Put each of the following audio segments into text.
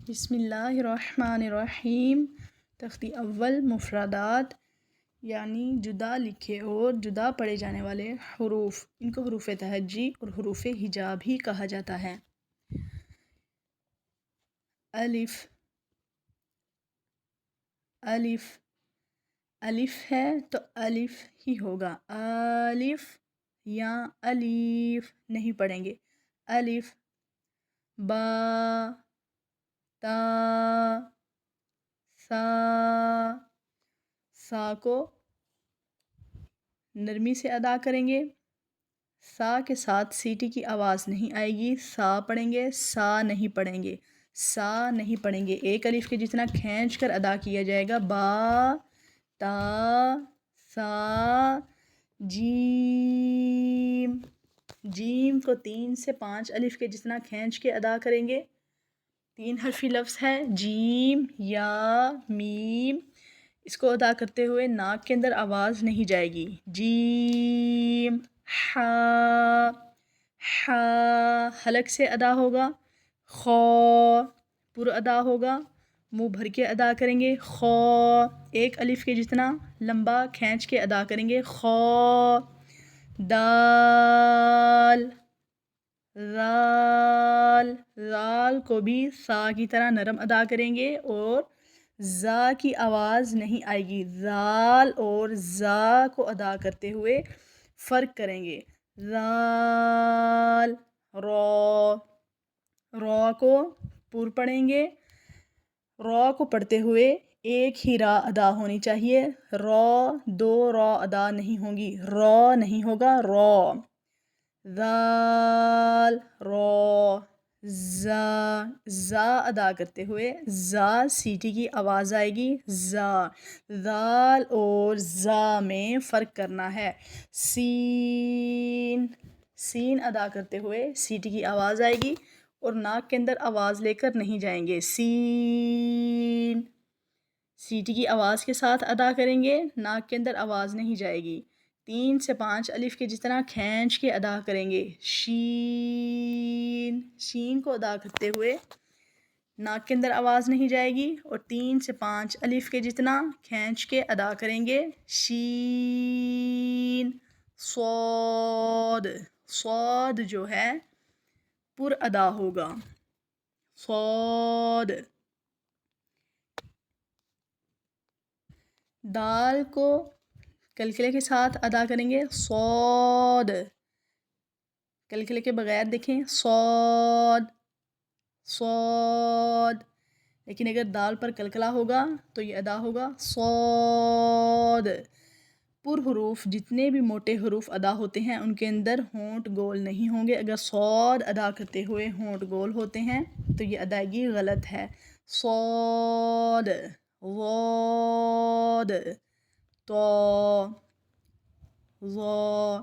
بسم اللہ الرحمن الرحیم۔ تختی اول مفردات یعنی جدا لکھے اور جدا پڑھے جانے والے حروف، ان کو حروف تہجی اور حروف ہجا بھی کہا جاتا ہے۔ الف، الف، الف ہے تو الف ہی ہوگا، الف یا الیف نہیں پڑھیں گے۔ الف، با، تا، سا، سا کو نرمی سے ادا کریں گے، سا کے ساتھ سیٹی کی آواز نہیں آئے گی، سا پڑھیں گے، سا نہیں پڑھیں گے، سا نہیں پڑھیں گے، ایک الف کے جتنا کھینچ کر ادا کیا جائے گا۔ با، تا، سا، جیم، جیم کو 3 سے 5 الف کے جتنا کھینچ کے ادا کریں گے۔ 3 حرفی لفظ ہے جیم، یا، میم، اس کو ادا کرتے ہوئے ناک کے اندر آواز نہیں جائے گی۔ جیم، ہا، ہا حلق سے ادا ہوگا۔ خو پر ادا ہوگا، منہ بھر کے ادا کریں گے۔ خو ایک الف کے جتنا لمبا کھینچ کے ادا کریں گے۔ خو، دال، زال، زال کو بھی سا کی طرح نرم ادا کریں گے اور زا کی آواز نہیں آئے گی، زال اور زا کو ادا کرتے ہوئے فرق کریں گے۔ زال، رو، رو کو پر پڑھیں گے، رو کو پڑھتے ہوئے ایک ہی را ادا ہونی چاہیے، رو 2 رو ادا نہیں ہوں گی، رو نہیں ہوگا، رو۔ زال، رو، زا، زا ادا کرتے ہوئے زا سیٹی کی آواز آئے گی، زا، زال اور زا میں فرق کرنا ہے۔ سین، سین ادا کرتے ہوئے سیٹی کی آواز آئے گی اور ناک کے اندر آواز لے کر نہیں جائیں گے۔ سین، سیٹی کی آواز کے ساتھ ادا کریں گے، ناک کے اندر آواز نہیں جائے گی۔ 3 سے 5 الف کے جتنا کھینچ کے ادا کریں گے۔ شین، شین کو ادا کرتے ہوئے ناک کے اندر آواز نہیں جائے گی اور 3 سے 5 الف کے جتنا کھینچ کے ادا کریں گے۔ شین، صاد، صاد جو ہے پر ادا ہوگا، صاد۔ دال کو کلکلے کے ساتھ ادا کریں گے، صاد، کلکلے کے بغیر دیکھیں، صاد، صاد، لیکن اگر دال پر کلکلا ہوگا تو یہ ادا ہوگا صاد۔ پر حروف جتنے بھی موٹے حروف ادا ہوتے ہیں ان کے اندر ہونٹ گول نہیں ہوں گے، اگر صاد ادا کرتے ہوئے ہونٹ گول ہوتے ہیں تو یہ ادائیگی غلط ہے۔ صاد، ضاد، طا، ظا،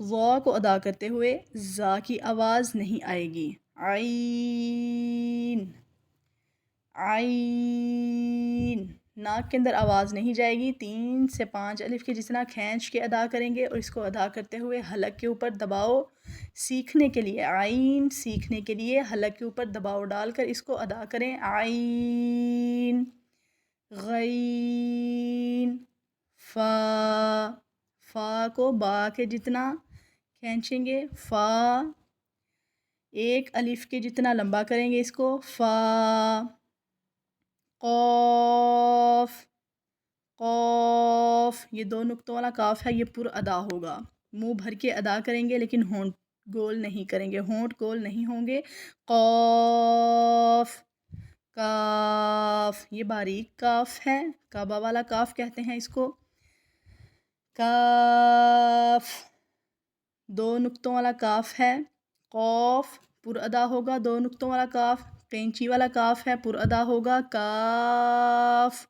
ظا کو ادا کرتے ہوئے زا کی آواز نہیں آئے گی۔ عین، عین، ناک کے اندر آواز نہیں جائے گی، 3 سے 5 الف کے جتنا کھینچ کے ادا کریں گے اور اس کو ادا کرتے ہوئے حلق کے اوپر دباؤ سیکھنے کے لیے، عین سیکھنے کے لیے حلق کے اوپر دباؤ ڈال کر اس کو ادا کریں۔ عین، غین، فا، فا کو با کے جتنا کھینچیں گے، فا ایک الف کے جتنا لمبا کریں گے اس کو، فا۔ قاف، قاف، یہ 2 نقطوں والا کاف ہے، یہ پر ادا ہوگا، منہ بھر کے ادا کریں گے لیکن ہونٹ گول نہیں کریں گے، ہونٹ گول نہیں ہوں گے۔ قاف، کاف، یہ باریک کاف ہے، کعبہ والا کاف کہتے ہیں اس کو۔ کاف 2 نقطوں والا کاف ہے، قوف پر ادا ہوگا، 2 نقطوں والا کاف، قینچی والا کاف ہے، پر ادا ہوگا، کاف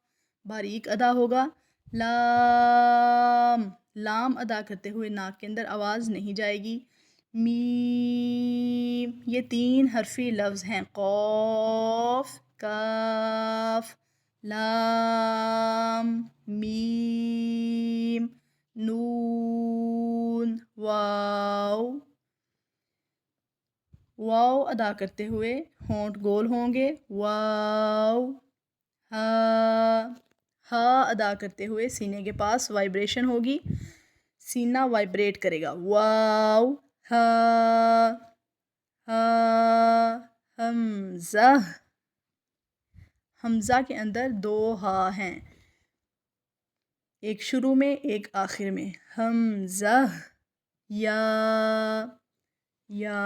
باریک ادا ہوگا۔ لام، لام ادا کرتے ہوئے ناک کے اندر آواز نہیں جائے گی۔ میم، یہ 3 حرفی لفظ ہیں، قوف، کاف، لام، میم، نون، واو، واو ادا کرتے ہوئے ہونٹ گول ہوں گے، واو، ہا، ہا ادا کرتے ہوئے سینے کے پاس وائبریشن ہوگی، سینہ وائبریٹ کرے گا، واو، ہا، ہا، حمزہ، حمزہ کے اندر 2 ہا ہیں، ایک شروع میں ایک آخر میں، حمزہ، یا، یا،